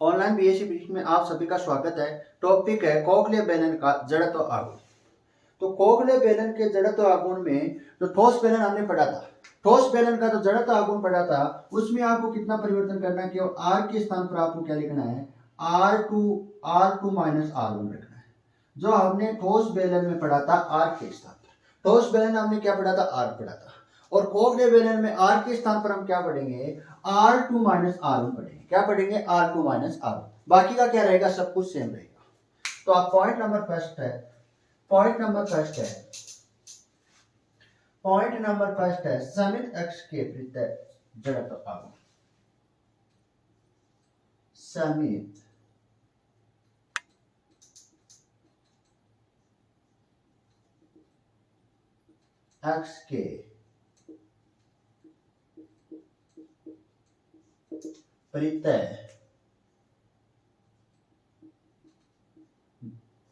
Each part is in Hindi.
ऑनलाइन बीएससी परीक्षा में आप सभी का स्वागत है। टॉपिक है कोक्लियर बेलन का जड़त्व आघूर्ण। तो कोक्लियर बेलन के जड़त्व आघूर्ण में जो ठोस बेलन हमने पढ़ा था, ठोस बेलन का जो जड़त्व आघूर्ण पढ़ा था, उसमें आपको कितना परिवर्तन करना है कि आर के स्थान पर आपको क्या लिखना है, R2 माइनस R1 रखना है। जो हमने ठोस बेलन में पढ़ा था आर के स्थान पर, ठोस बेलन हमने क्या पढ़ा था, आर पढ़ा था, और कोक्लियर बेलन में आर के स्थान पर हम क्या पढ़ेंगे, R2 माइनस R1 पढ़ेंगे। क्या पढ़ेंगे, R2 माइनस R1। बाकी का क्या रहेगा, सब कुछ सेम रहेगा। तो आप पॉइंट नंबर फर्स्ट है, पॉइंट नंबर फर्स्ट है समित अक्ष के प्रत्यय जड़त्व आघूर्ण। समित अक्ष के प्रत्यय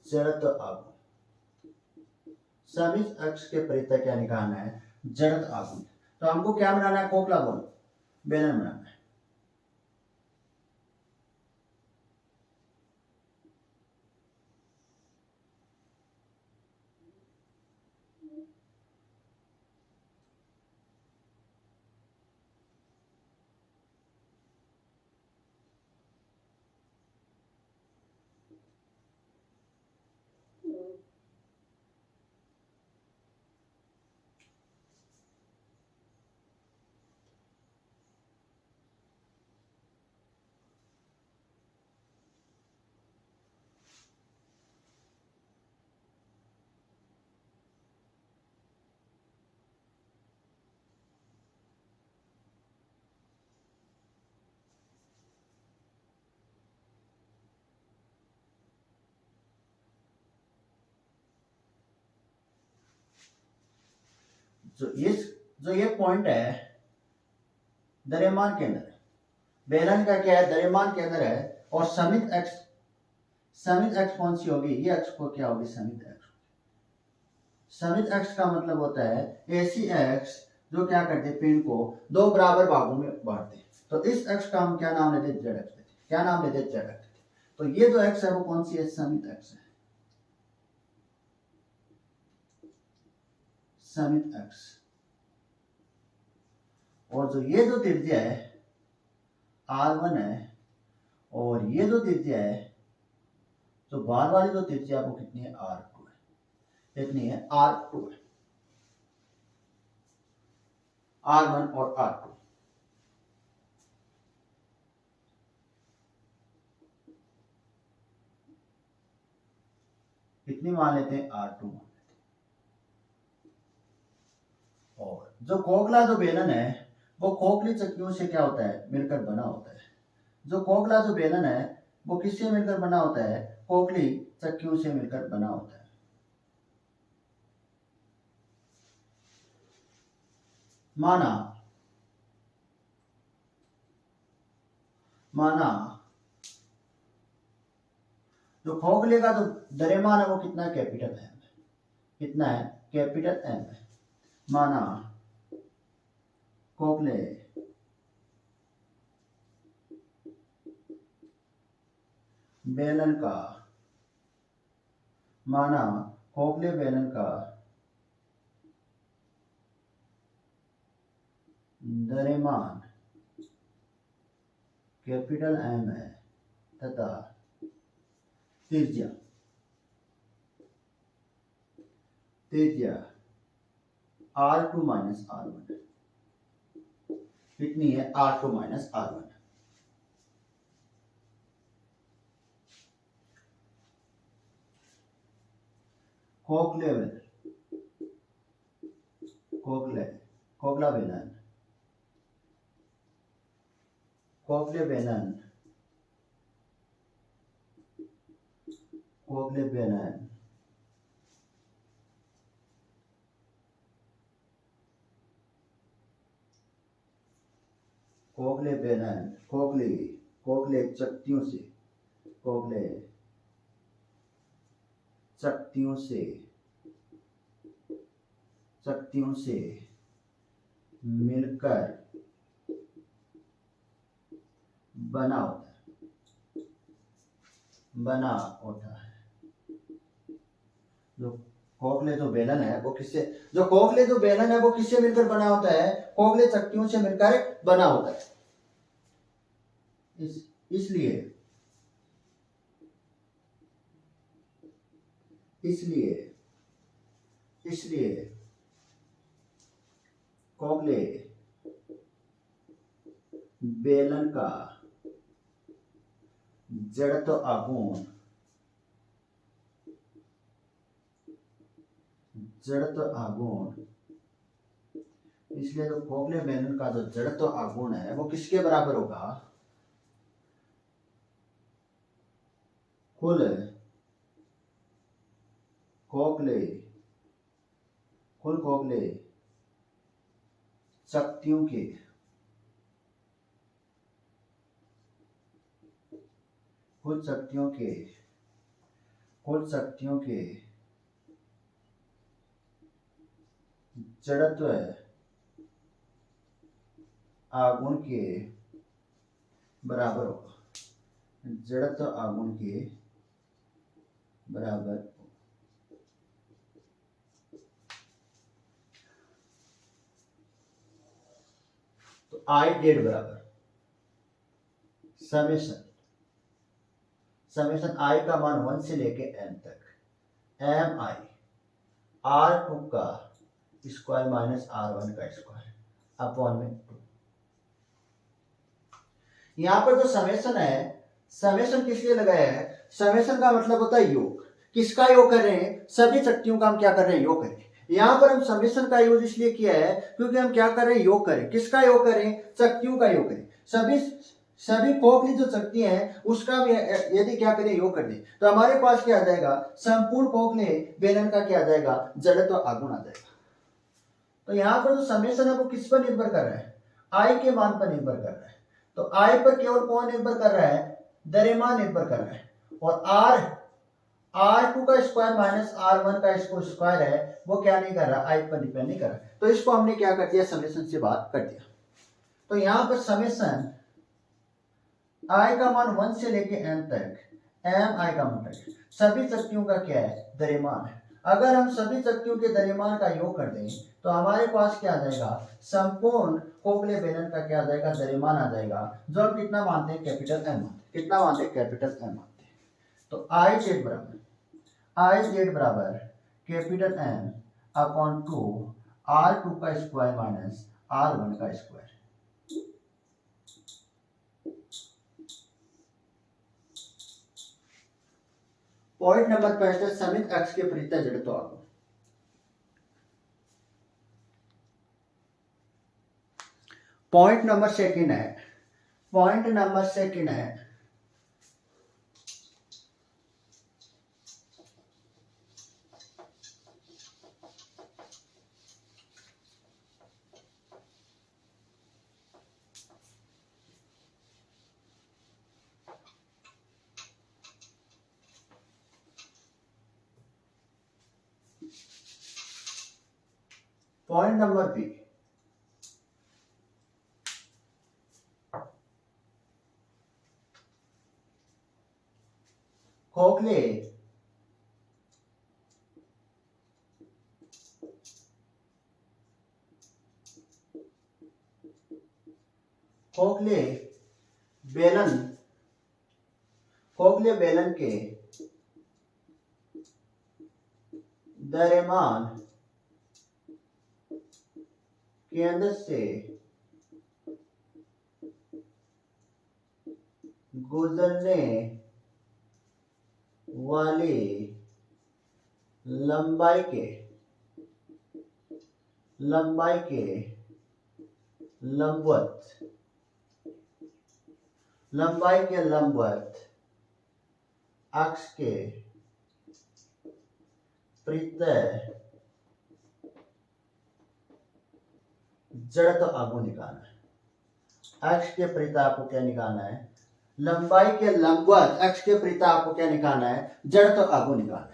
जड़त्व आघूर्ण। समित अक्ष के प्रत्यय क्या निकालना है, जड़त्व आघूर्ण। तो हमको क्या बनाना है, कोकला बेलन बनाना है। जो ये पॉइंट है द्रव्यमान के अंदर, बेलन का क्या है, द्रव्यमान के अंदर है। और समित अक्ष कौन सी होगी, ये अक्ष को क्या होगी, समित अक्ष। समित अक्ष का मतलब होता है ऐसी अक्ष जो क्या करते हैं, पिंड को दो बराबर भागों में बांटते हैं। तो इस अक्ष का हम क्या नाम लेते हैं, जड़ अक्ष। क्या नाम लेते हैं, जड़ अक्ष। तो ये जो अक्ष है वो कौन सी है, समित अक्ष है, समित अक्ष। और जो ये जो त्रिज्या है R1 है, और ये जो त्रिज्या है, तो बाहर वाली जो त्रिज्या वो कितनी है, R2 है। कितनी है, R2 है। R1 और R2 कितनी मान लेते हैं, R2 मान लेते हैं। और जो खोखला जो बेलन है वो खोखली चक्कियों से क्या होता है, मिलकर बना होता है। जो खोखला जो बेलन है वो किससे मिलकर बना होता है, खोखली चक्कियों से मिलकर बना होता है। माना जो खोखले का जो द्रव्यमान है वो कितना है, कैपिटल एम है। कितना है, कैपिटल एम है। माना खोखले बेलन का, माना खोखले बेलन का द्रव्यमान कैपिटल एम है तथा त्रिज्या R2 माइनस R1 कितनी है, R2 माइनस R1। खोखला बेलन, खोखले बेलन खोखले शक्तियों से मिलकर बना होता है। बना होता है। जो खोखले जो बेलन है वो किससे, जो खोखले जो बेलन है वो किससे मिलकर बना होता है, खोखले चक्तियों से मिलकर बना होता है। इसलिए इसलिए इसलिए खोखले बेलन का जड़त्व आघूर्ण इसलिए जो खोखले बेलन का जो जड़त्व आघूर्ण है वो किसके बराबर होगा, कुल खोखले शक्तियों के जड़त्व आघूर्ण के बराबर होगा, जड़त्व आघूर्ण के बराबर। तो आई डेड बराबर समेशन आई का मान 1 से लेके n तक एम आई R2 का स्क्वायर माइनस R1 का स्क्वायर अपॉन में 2। यहां पर जो समेशन है, समेशन किस लिए लगाया है, समेशन का मतलब होता है योग। किसका योग कर रहे हैं, सभी शक्तियों का हम क्या कर रहे हैं, योग कर रहे हैं। यहां पर हम समेशन का यूज इसलिए किया है क्योंकि हम क्या कर रहे हैं, योग करें। किसका योग करें, शक्तियों का योग करें। सभी खोखली जो शक्ति है उसका भी यदि क्या करें, योग कर दें तो हमारे पास क्या आ जाएगा, संपूर्ण खोखले बेलन का क्या आ जाएगा, जड़त्व आघूर्ण आ जाएगा। तो यहाँ पर जो समेशन है वो किस पर निर्भर कर रहा है, आई के मान पर निर्भर कर रहा है। तो आई पर केवल कौन निर्भर कर रहा है, द्रव्यमान निर्भर कर रहा है। और R2 का स्क्वायर माइनस R1 का स्क्वायर है वो क्या नहीं कर रहा, आई पर डिपेंड नहीं कर रहा। तो इसको हमने क्या कर दिया, समेशन से बात कर दिया। तो यहां पर समेशन आई का मान 1 से लेके n तक एम आई का मतलब सभी शक्तियों का क्या है, द्रव्यमान है। अगर हम सभी शक्तियों के द्रव्यमान का योग कर दें तो हमारे पास क्या आ जाएगा, संपूर्ण खोखले बेलन का क्या आ जाएगा, द्रव्यमान आ जाएगा, जो हम कितना मानते हैं, कैपिटल एम मानते हैं। कितना मानते हैं, कैपिटल एम मानते हैं। तो आई जेड बराबर कैपिटल एम अपॉन 2 R2 का स्क्वायर माइनस R1 का स्क्वायर। पॉइंट नंबर 65 समित अक्ष के परितः जड़त्व आघूर्ण। पॉइंट नंबर सेकंड है पॉइंट नंबर बी, खोखले बेलन के द्रव्यमान केंद्र से गुजरने वाली लंबाई के लंबवत अक्ष के परितः जड़त्व आघूर्ण निकालना है। अक्ष के परितः आपको क्या निकालना है, लंबाई के लंबवत अक्ष के परितः आपको क्या निकालना है, जड़त्व आघूर्ण निकालना है।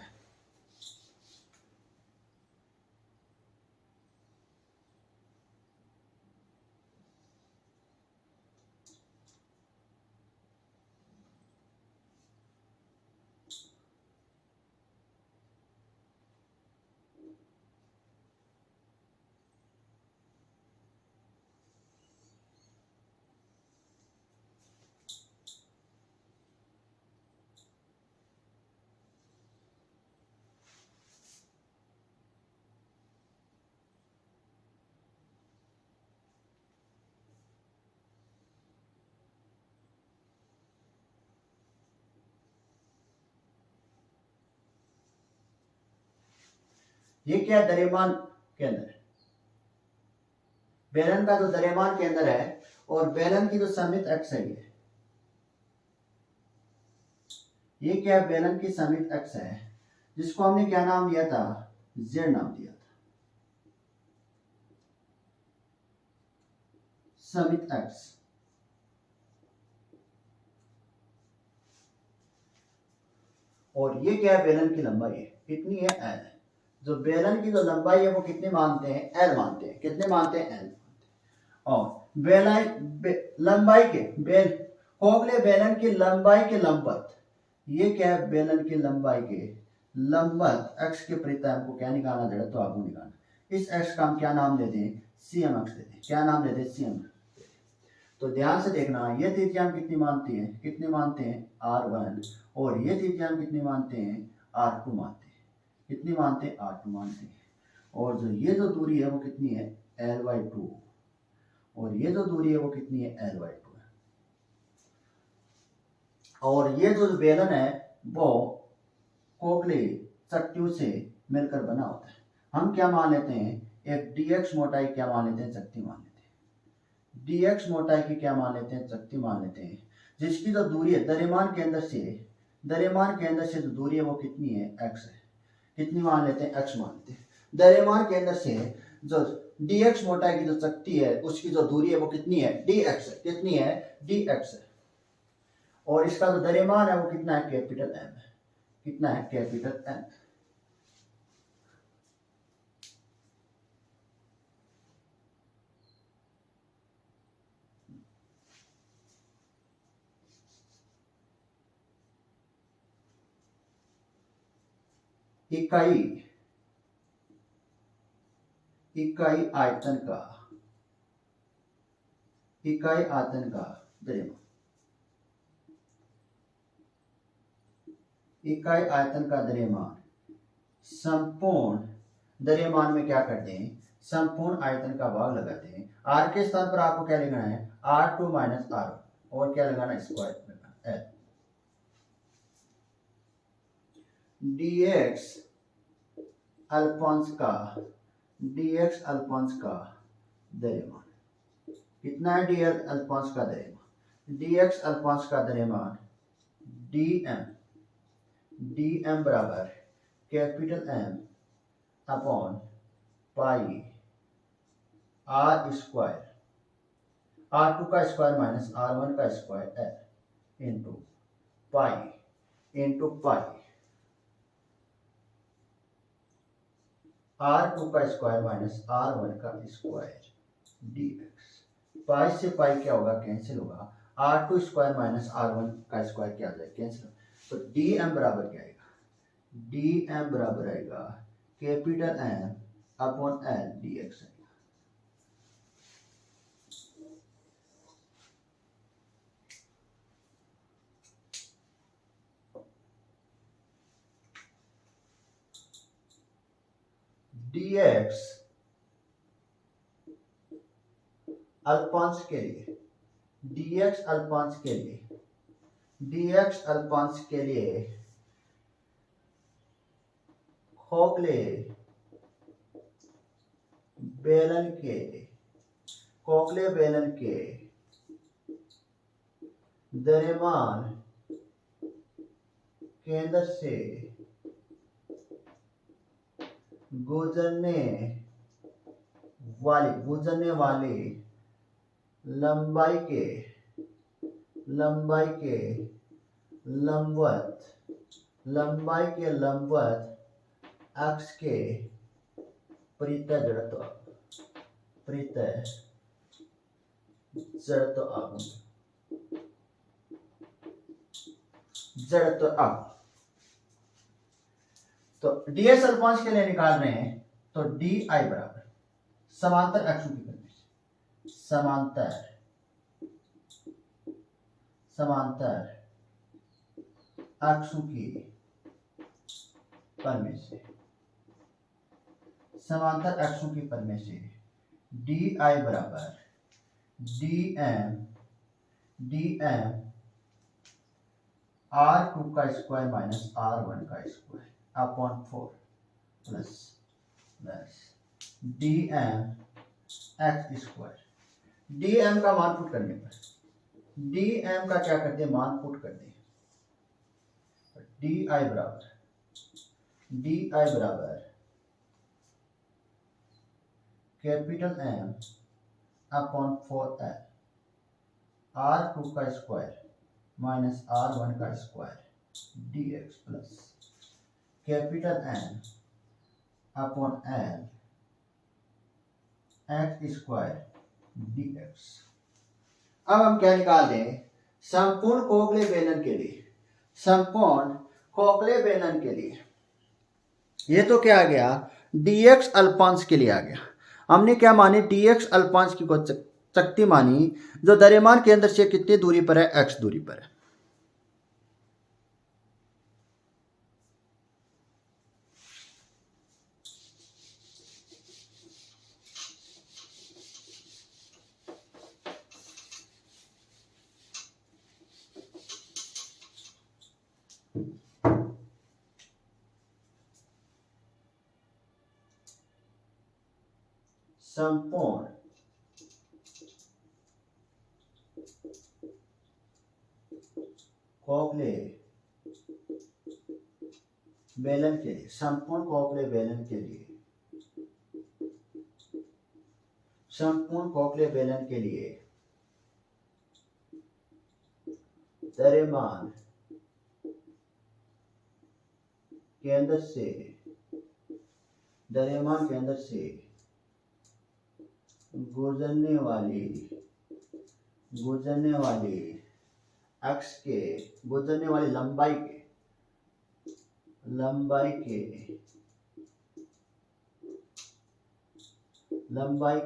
ये क्या है, द्रव्यमान के अंदर, बेलन का जो द्रव्यमान के अंदर है, और बेलन की जो समित अक्ष है, ये क्या है, बेलन की समित अक्ष है, जिसको हमने क्या नाम दिया था, जेड नाम दिया था, समित अक्ष। और ये क्या है, बेलन की लंबाई है, कितनी है, एल। जो बेलन की जो लंबाई है वो कितने मानते हैं, एल मानते हैं, कितने मानते हैं, एल। और बेलाई लंबाई के कोगले बेलन की लंबाई के लंबवत, ये क्या है, बेलन की लंबाई के लंबवत अक्ष के परितः हमको क्या निकालना, जड़त्व तो आगू निकालना। इस अक्ष का हम क्या नाम लेते हैं, सीएम अक्ष देते हैं, क्या नाम लेते हैं, सीएम। तो ध्यान से देखना, ये त्रिज्या हम कितनी मानते हैं, कितने मानते हैं, R1, और ये त्रिज्या हम कितनी मानते हैं, R2 मानते हैं, कितनी मानते हैं, R2 मानते हैं। और जो ये जो दूरी है वो कितनी है, L/2, और ये जो दूरी है वो कितनी है, L/2 है। और ये जो बेलन है वो कोगले चट्टियों से मिलकर बना होता है। हम क्या मान लेते हैं, एक dx मोटाई क्या मान लेते हैं, शक्ति मान लेते हैं, dx मोटाई की क्या मान लेते हैं, शक्ति मान लेते हैं, जिसकी जो दूरी है द्रव्यमान केंद्र से जो दूरी है वो कितनी है, x है, कितनी मान लेते हैं, x मान लेते हैं। द्रव्यमान केंद्र से जो dx मोटाई की जो शक्ति है उसकी जो दूरी है वो कितनी है, dx है, कितनी है, dx है। और इसका जो द्रव्यमान है वो कितना है, कैपिटल M है, कितना है, कैपिटल M। इकाई आयतन का द्रव्यमान, इकाई आयतन का द्रव्यमान संपूर्ण द्रव्यमान में क्या करते हैं, संपूर्ण आयतन का भाग लगाते हैं। r के स्थान पर आपको क्या लिखना है, R2 माइनस R1, और क्या लगाना, स्क्वायर लगाना, L। dx अल्पांश का द्रव्यमान कितना है, dx अल्पांश का द्रव्यमान, dx अल्पांश का द्रव्यमान dm बराबर capital M upon pi R square, R2 का स्क्वायर माइनस R1 का square L into pi R2 का स्क्वायर माइनस R1 का स्क्वायर dx। पाई से पाई क्या होगा, कैंसिल होगा, R2 स्क्वायर माइनस R1 का स्क्वायर क्या आ जाएगा, कैंसिल। तो dm बराबर क्या आएगा, dm बराबर आएगा capital M upon L dx। dx अल्पांश के लिए खोखले बेलन के द्रव्यमान केंद्र से गुजरने वाली लंबाई के लंबवत अक्ष के परितः जड़त्व आघूर्ण। तो ds अल्पांश के लिए निकाल रहे हैं, तो di बराबर समांतर अक्षों की परिधि से, समांतर अक्षों की परिधि से di बराबर dm R2 का स्क्वायर माइनस R1 का square upon 4 plus plus D M X square. D M का मान पुट करने पर डी एम का क्या कर दे, मान पुट कर दे। डी आई बराबर capital M upon 4 L R2 का स्क्वायर माइनस R1 का square D X plus capital M upon L X square D X. अब हम क्या निकाल दें, संपूर्ण खोखले बेलन के लिए, संपूर्ण खोखले बेलन के लिए ये तो क्या आ गया, dx अल्पांश के लिए आ गया। हमने क्या मानी, dx अल्पांश की शक्ति मानी जो द्रव्यमान केंद्र से कितनी दूरी पर है, x दूरी पर है। संपूर्ण खोखले बेलन के लिए, संपूर्ण खोखले बेलन के लिए, संपूर्ण खोखले बेलन के लिए द्रव्यमान केंद्र से गुजरने वाली अक्ष के, गुजरने वाली लंबाई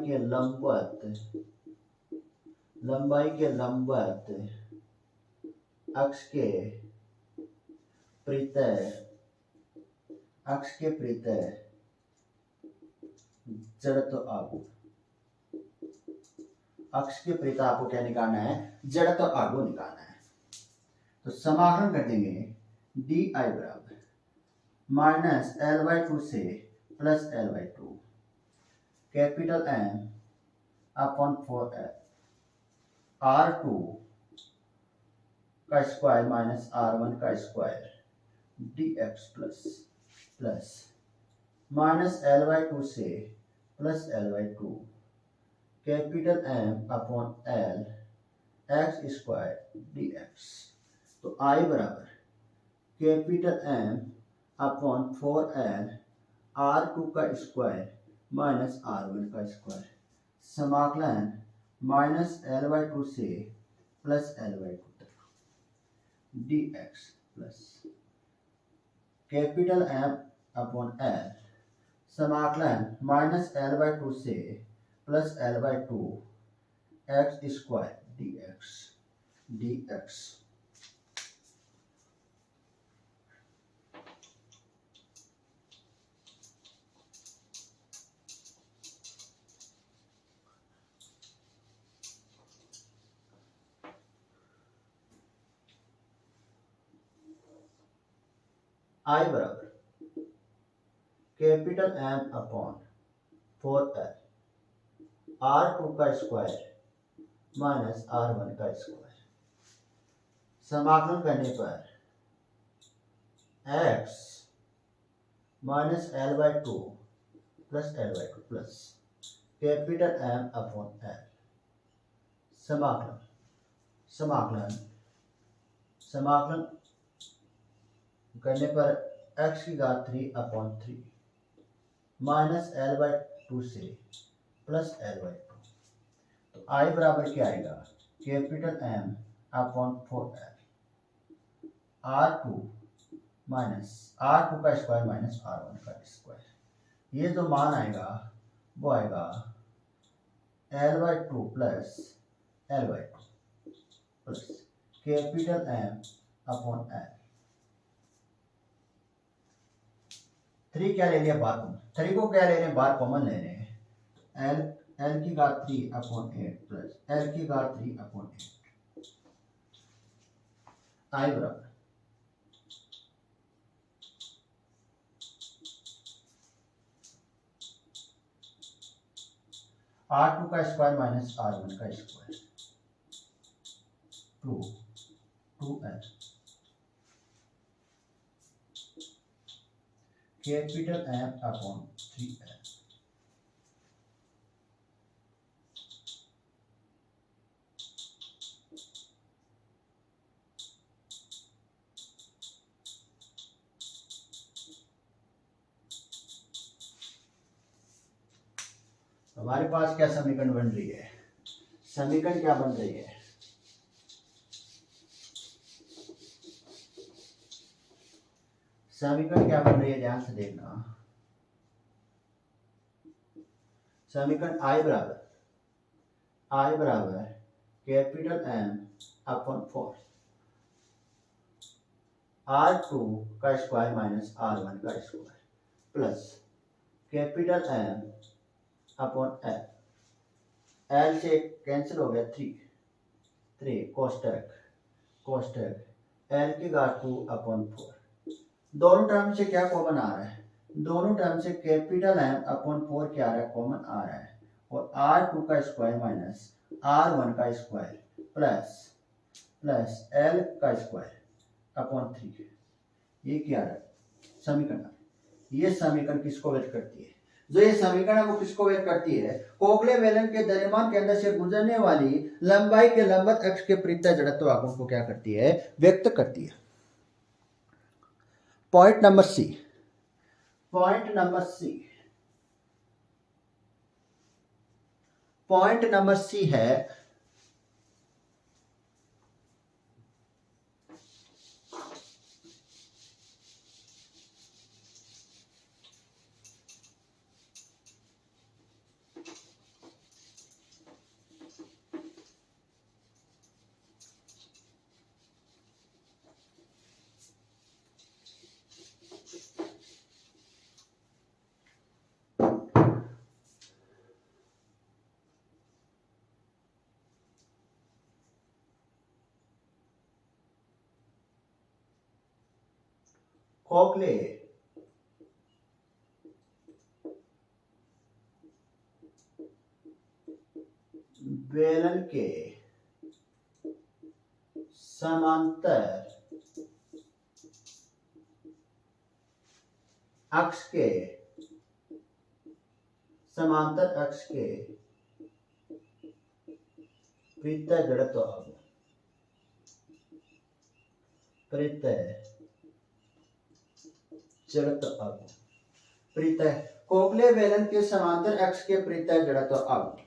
के लंबवत अक्ष के प्रत्यय जड़त्व आघूर्ण, अक्ष के प्रत्यय आपको क्या निकालना है, जड़त्व आघूर्ण निकालना है। तो समाकलन कर देंगे डी आई बराबर माइनस L/2 से plus L/2 capital M upon 4L R2 का स्क्वायर माइनस R1 का square dx plus minus L/2 से plus L/2 capital M upon L X square dx। तो I बराबर capital M upon 4L R2 का स्क्वायर माइनस R1 का स्क्वायर, समाकलन माइनस L/2 से प्लस L/2 तक dx plus capital M upon L, समाकलन माइनस L/2 से plus L/2 X square dx। I बराबर capital M upon 4L R2 का स्क्वायर माइनस R1 का स्क्वायर, समाकलन करने पर x माइनस L/2 प्लस L/2 plus capital M upon L, समाकलन करने पर x की घात 3 अपॉन 3 माइनस L/2 से प्लस L/2। तो I बराबर क्या आएगा, capital M upon 4L R2 का स्क्वायर माइनस R1 का स्क्वायर, ये जो मान आएगा वो आएगा L/2 प्लस L/2 plus capital M upon L। 3 क्या ले लिया, बार कॉमन, 3 को क्या ले रहे हैं, बार कॉमन ले रहे हैं। L की घात 3 अपॉन 8 प्लस L की घात 3 अपॉन 8। I बराबर R2 का स्क्वायर माइनस R1 का square 2l capital M upon 3l। हमारे पास क्या समीकरण बन रही है? समीकरण क्या बन रही है? समीकरण क्या बन रही है, ध्यान से देखना। समीकरण I बराबर कैपिटल M अपॉन 4 R2 का स्क्वायर माइनस R1 का square plus capital M upon L से कैंसिल हो गया 3 कोष्टक L की घात 2 अपॉन 4। दोनों टर्म से क्या कॉमन आ रहा है? दोनों टर्म से कैपिटल M अपॉन 4 क्या आ रहा है? कॉमन आ रहा है। और R2 का स्क्वायर माइनस R1 का स्क्वायर प्लस L का स्क्वायर अपॉन 3, ये क्या आ रहा है? समीकरण। ये समीकरण किसको व्यक्त करती है? जो ये समीकरण है वो किसको व्यक्त करती है? कोगले बेलन के द्रव्यमान केंद्र से गुजरने वाली लंबाई के लंबवत अक्ष के परितः जड़त्व आघूर्ण को क्या करती है? व्यक्त करती है। पॉइंट नंबर सी है कोगले बेलन के समांतर अक्ष के परितः जड़त्व आघूर्ण कोगले बेलन के समांतर अक्ष के परितः जड़त्व आघूर्ण।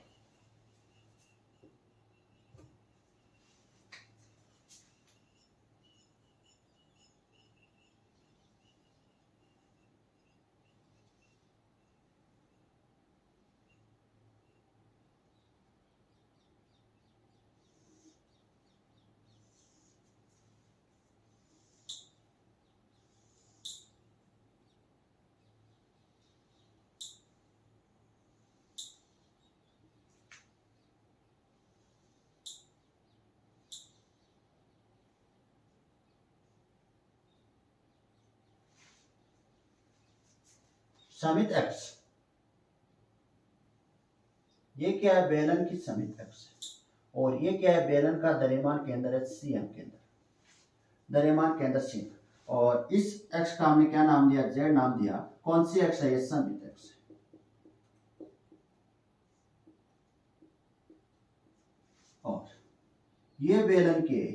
समित अक्ष, ये क्या है? बेलन की समित अक्ष। और ये क्या है? बेलन का द्रव्यमान केंद्र है CM द्रव्यमान केंद्र CM। और इस अक्ष का हमने क्या नाम दिया? Z नाम दिया। कौन सी अक्ष है? ये समित अक्ष। और ये बेलन के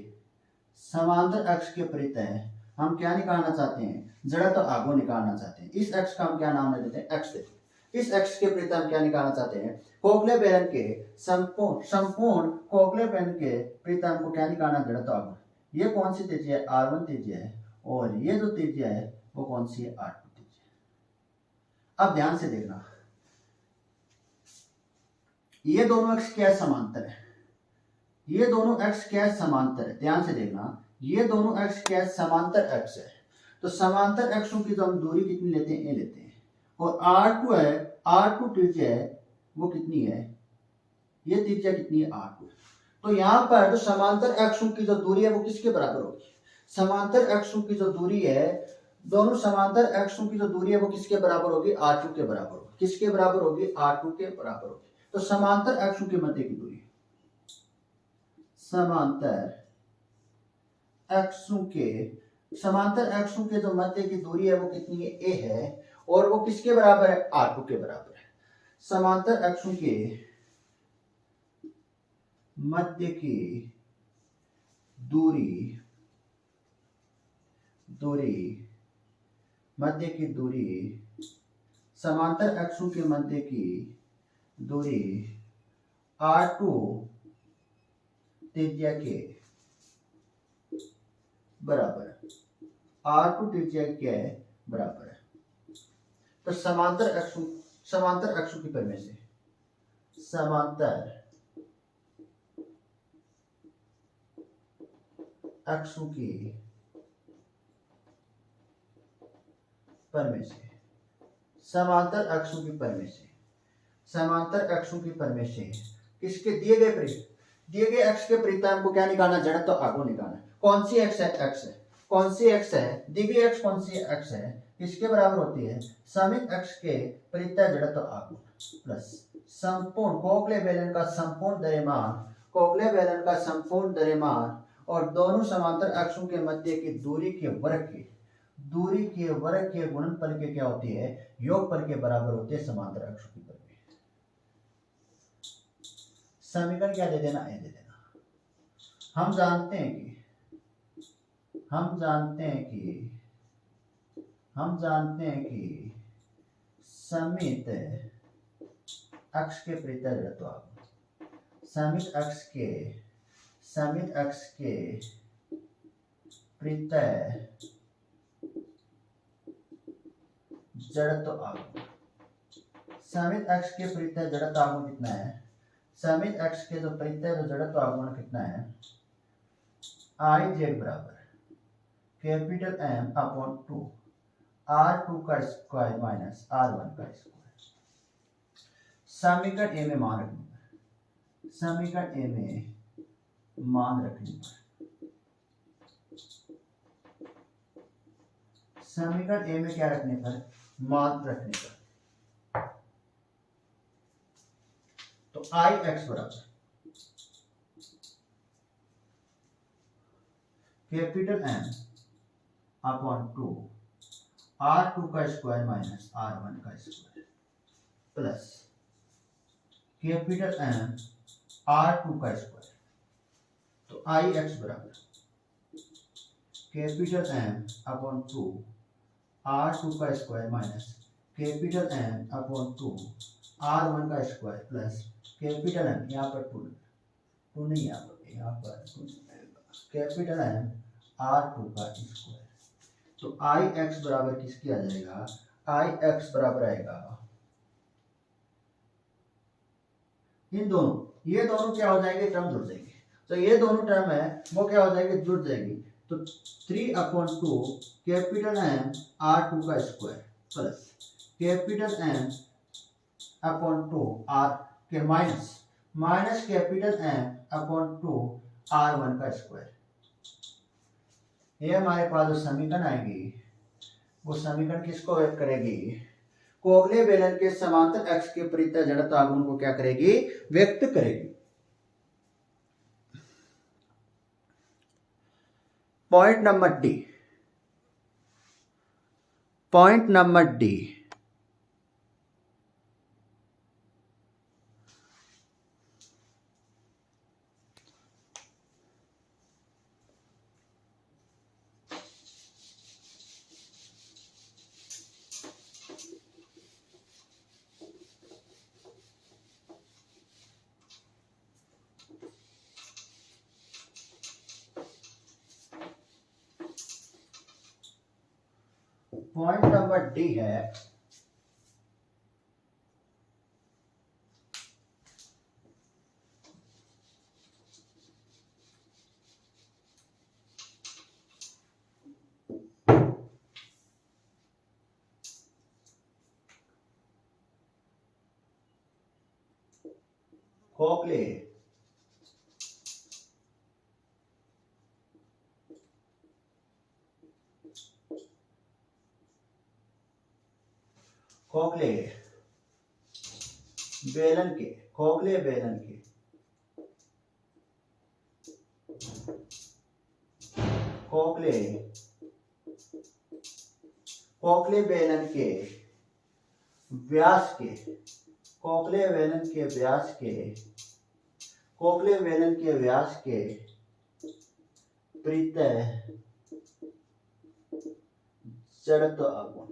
समांतर अक्ष के परितः हम क्या निकालना चाहते हैं? जड़त्व आघूर्ण निकालना चाहते हैं। इस अक्ष का हम क्या नाम देते हैं? अक्ष देते हैं। इस अक्ष के परितः हम क्या निकालना चाहते हैं? कोगले बेलन के संपूर्ण कोगले बेलन के परितः हमको क्या निकालना? जड़त्व आघूर्ण। ये कौन सी त्रिज्या है? R1 त्रिज्या है। और ये जो त्रिज्या है वो कौन सी है? R2 त्रिज्या। अब ध्यान से देखना, ये दोनों अक्ष क्या समांतर है? ये दोनों अक्ष क्या समांतर है? ध्यान से देखना, ये दोनों अक्ष क्या समांतर अक्ष है। तो समांतर अक्षों की जो हम दूरी कितनी लेते हैं? ए लेते हैं। और R2 है, R2 त्रिज्या है, वो कितनी है? ये त्रिज्या कितनी है? R2। तो यहाँ पर जो समांतर अक्षों की जो दूरी है वो किसके बराबर होगी? समांतर अक्षों की जो दूरी है, दोनों समांतर अक्षों की जो दूरी है वो किसके बराबर होगी? R2 के बराबर होगी। किसके बराबर होगी? R2 के बराबर होगी। तो समांतर अक्षों के मध्य की दूरी, समांतर अक्षों के जो मध्य की दूरी है वो कितनी है, ए है, और वो किसके बराबर है, R2 के बराबर है। समांतर अक्षों के मध्य की दूरी समांतर अक्षों के मध्य की दूरी R2 त्रिज्या के बराबर है, R2 त्रिज्या के बराबर है। तो समांतर अक्षों की परिमेय से, समांतर अक्षों की परिमेय से, समांतर अक्षों की परिमेय से किसके दिए गए अक्ष के परिमाण को क्या निकालना, जड़त्व तो आघूर्ण निकालना। कौन सी एक्स है, एक्स है। कौन सी एक्स है, दी गई एक्स कौन सी एक्स है, किसके बराबर होती है, समित अक्ष के परितः जड़त्व तो आघूर्ण प्लस संपूर्ण कोक्ले बेलन का संपूर्ण द्रव्यमान और दोनों समांतर अक्षों के मध्य की दूरी के वर्ग के गुणनफल के क्या होती है, योगफल के बराबर होते हैं समांतर अक्षों की परिमेय। समीकरण क्या दे देना, ए दे देना। हम जानते हैं कि समित अक्ष के परितः जड़त्व आघूर्ण, समित अक्ष के परितः जड़त्व आघूर्ण, समित अक्ष के परितः जड़त्व आघूर्ण कितना है, समित अक्ष के जो परितः जो जड़त्व आघूर्ण कितना है, I z बराबर कैपिटल M अपॉन 2 R2 का स्क्वायर माइनस R1 का स्क्वायर। समीकरण ए में मान रखने पर, समीकरण ए में क्या रखने पर, मान रखने पर, तो I x बराबर कैपिटल M अपॉन 2 R2 का स्क्वायर माइनस R1 का square plus capital M R2 का स्क्वायर। तो I x बराबर कैपिटल M अपॉन 2 R2 का square minus capital M upon 2 R1 का स्क्वायर प्लस कैपिटल M, यहाँ पर 2 नहीं, यहाँ पर 2 कैपिटल M R2 का स्क्वायर। तो I x बराबर किसकी आ जाएगा, I x बराबर आएगा इन दोनों, ये दोनों क्या हो जाएंगे, टर्म जुड़ जाएंगे। तो ये दोनों टर्म है वो क्या हो जाएंगे, जुड़ जाएंगी। तो 3/2 कैपिटल M R2 का square plus capital M upon 2 R के minus capital M upon 2 R1 का स्क्वायर। ये हमारे पास जो समीकरण आएगी वो समीकरण किसको व्यक्त करेगी, कोगले बेलन के समांतर अक्ष के परितः जड़त्व आघूर्ण को क्या करेगी, व्यक्त करेगी। Point number D, point number D है खोखले बेलन के, खोखले बेलन के, खोखले खोखले बेलन के व्यास के, खोखले बेलन के व्यास के, खोखले बेलन के व्यास के प्रत्यय जड़त्व आघूर्ण।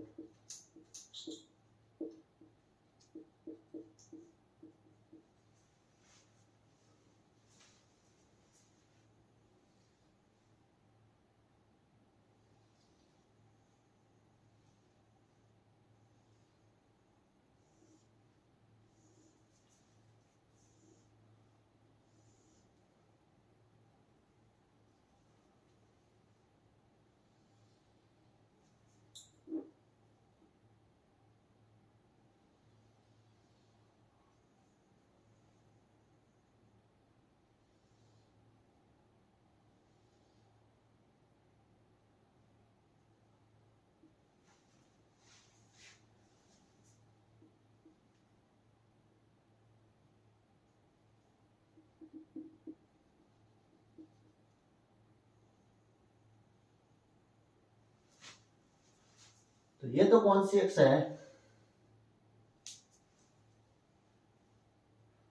तो ये तो कौन सी एक्स है?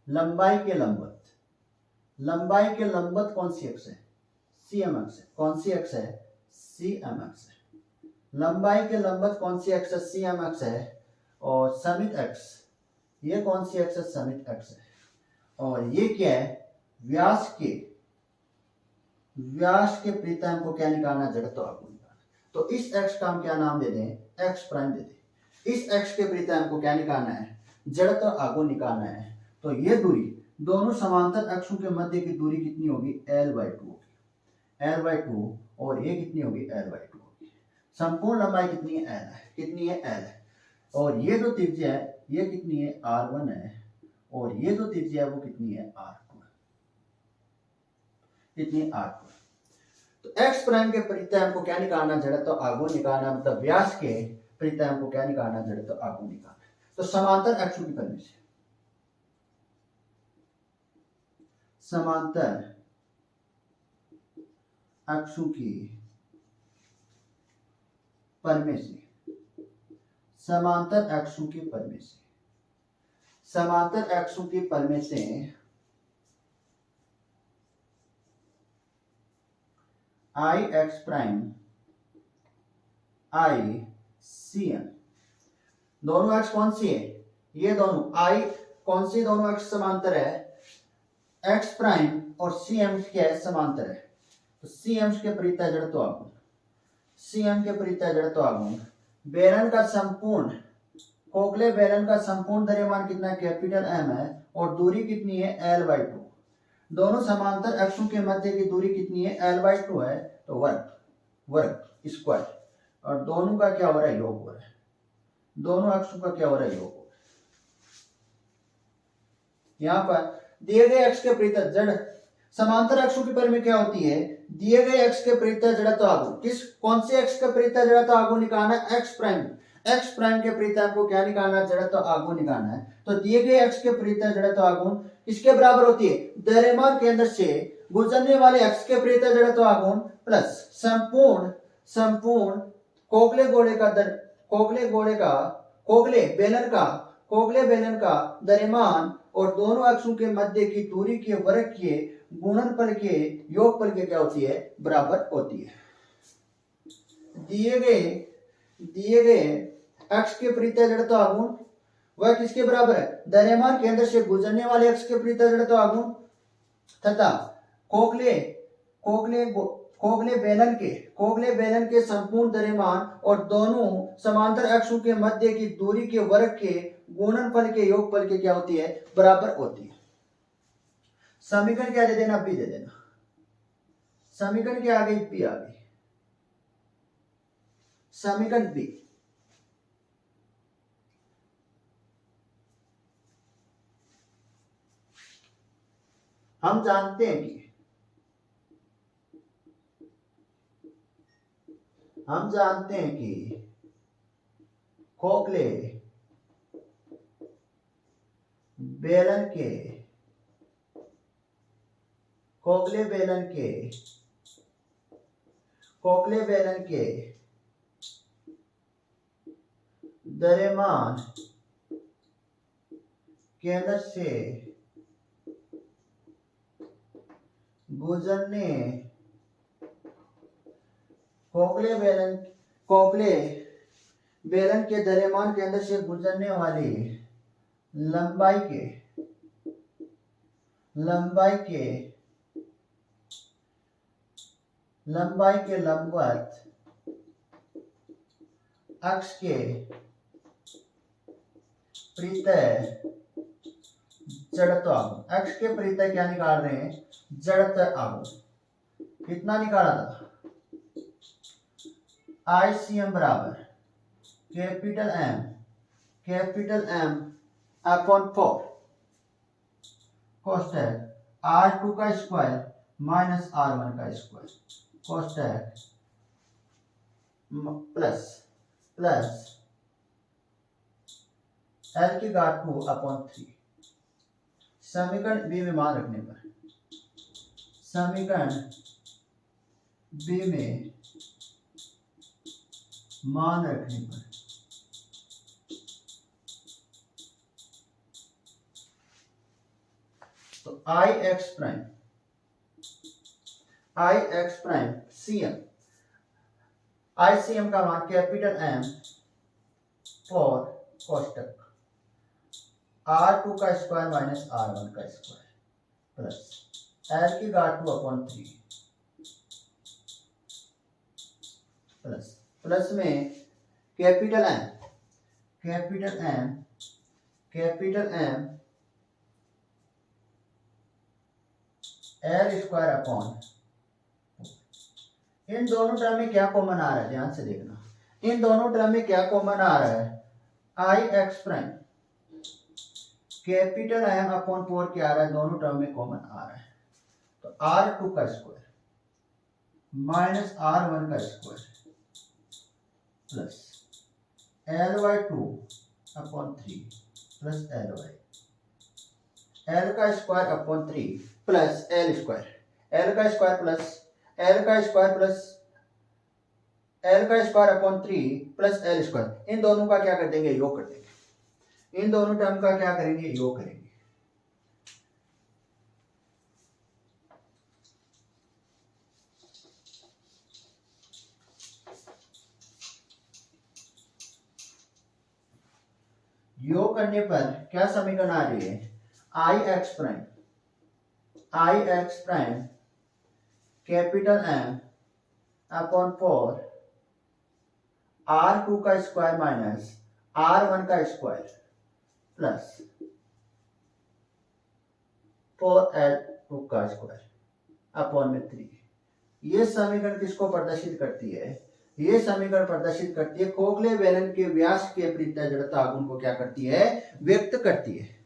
लंबाई के लंबवत, लंबाई के लंबवत कौन सी एक्स है? सी एम एक्स है। कौन सी एक्स है? सी एम एक्स है। लंबाई के लंबवत कौन सी एक्स है? सी एम एक्स है। और समित एक्स, ये कौन सी एक्स है? समित एक्स है। और ये क्या है? व्यास के प्रीतम को क्या निकालना? जड़त्व आघूर्ण निकालना। तो इस एक्स का हम क्या नाम दे दें? एक्स प्राइम दे दें। इस एक्स के प्रीतम को क्या निकालना है? जड़त्व आघूर्ण निकालना है। तो ये दूरी, दोनों समांतर अक्षों के मध्य की दूरी कितनी होगी? L/2 होगी, L/2। और ये कितनी होगी? L/2 होगी। संपूर्ण लंबाई कितनी है? L है। कितनी है? L है। और ये जो त्रिज्या है ये कितनी है? R1 है। और ये जो त्रिज्या है वो कितनी है? R2 है। कितनी? R2 है। तो x प्राइम के परितम को क्या निकालना? जड़त्व आघूर्ण निकालना। मतलब व्यास के परितम को क्या निकालना? जड़त्व आघूर्ण निकालना। तो समांतर अक्षों की परिधि से, समांतर अक्षों की परिधि से, समांतर अक्षों की परिधि से, समांतर अक्षों की परिधि से आई एक्स प्राइम, आई सी एम, दोनों एक्स कौन सी है? ये दोनों आई, कौन सी दोनों एक्स समांतर है? एक्स प्राइम और सी एम क्या है? समांतर है। तो सी एम के परितः जड़त्व आघूर्ण, सी एम के परितः जड़त्व आघूर्ण, बेलन का संपूर्ण, खोखले बेलन का संपूर्ण द्रव्यमान कितना? कैपिटल एम है। और दूरी कितनी है? L/2। दोनों समांतर अक्षों के मध्य की दूरी कितनी है? L/2 है। तो वर्ग, वर्ग स्क्वायर, और दोनों का क्या हो रहा है? योग हो रहा है। दोनों अक्षों का क्या हो रहा है? योग हो रहा है। यहां पर दिए गए अक्ष के परितः जड़, समांतर अक्षों की परिधि में क्या होती है? दिए गए अक्ष के परितः जड़त्व आघूर्ण, किस कौन से अक्ष का परितः जड़त्व आघूर्ण निकालना है? एक्स प्राइम, एक्स प्राइम के परितः को क्या निकालना? जड़त्व आघूर्ण निकालना है। तो दिए गए अक्ष के परितः जड़त्व आघूर्ण किसके बराबर होती है? द्रव्यमान केंद्र से गुजरने वाले अक्ष के परितः जड़त्व आघूर्ण प्लस संपूर्ण, संपूर्ण खोखले गोले का दर, खोखले गोले का, खोखले बेलन का, खोखले बेलन का द्रव्यमान और दोनों अक्षों के मध्य की दूरी के वर्ग के गुणनफल के योगफल के क्या होती है? बराबर होती है। दिए गए अक्ष के परितः जड़त्व आघूर्ण वह किसके बराबर है? द्रव्यमान केंद्र से गुजरने वाले अक्ष के परितः जड़त्व आघूर्ण तथा खोखले खोखले खोखले बेलन के संपूर्ण द्रव्यमान और दोनों समांतर अक्षों के मध्य की दूरी के वर्ग के गुणनफल के योगफल के क्या होती है? बराबर होती है। समीकरण क्या दे देना? बी दे देना। समीकरण क्या आ गई? बी आ गई। समीकरण बी, हम जानते हैं कि खोखले बेलन के खोखले बेलन के द्रव्यमान केंद्र से गुजरने खोखले बेलन के द्रव्यमान केंद्र से गुजरने वाली लंबाई के लंबवत अक्ष के प्रत्यय जड़त्व आघूर्ण। अक्ष के प्रत्यय क्या निकाल रहे हैं? जड़त्व आघूर्ण। कितना निकाला था? ICM बराबर कैपिटल M अपॉन 4 कोष्टक R2 का स्क्वायर माइनस R1 का स्क्वायर कोष्टक प्लस L की घात 2 अपॉन 3। समीकरण बी में मान रखने पर तो I x प्राइम ICM का मान कैपिटल M फॉर कोष्टक R2 का स्क्वायर माइनस R1 का स्क्वायर प्लस L की घात 2 अपॉन 3 प्लस में capital M L square upon. इन दोनों टर्म में क्या कॉमन आ रहा है? ध्यान से देखना, इन दोनों टर्म में क्या कॉमन आ रहा है? I x prime capital M upon 4 क्या आ रहा है? दोनों टर्म में कॉमन आ रहा है। तो R2 का स्क्वायर माइनस R1 का square plus Ly2 upon 3 plus Ly L का स्क्वायर अपॉन 3 प्लस L का square upon 3 plus L square. इन दोनों का क्या कर देंगे? योग कर देंगे। इन दोनों टर्म का क्या करेंगे? योग करेंगे। योग करने पर क्या समीकरण आ रही है? I x prime capital M upon 4 R2 का स्क्वायर माइनस R1 का स्क्वायर प्लस 4L2 का स्क्वायर अपॉन में 3। ये समीकरण किसको प्रदर्शित करती है? ये समीकरण प्रदर्शित करती है खोखले बेलन के व्यास के प्रत्यय जड़ता आघूर्ण को क्या करती है? व्यक्त करती है।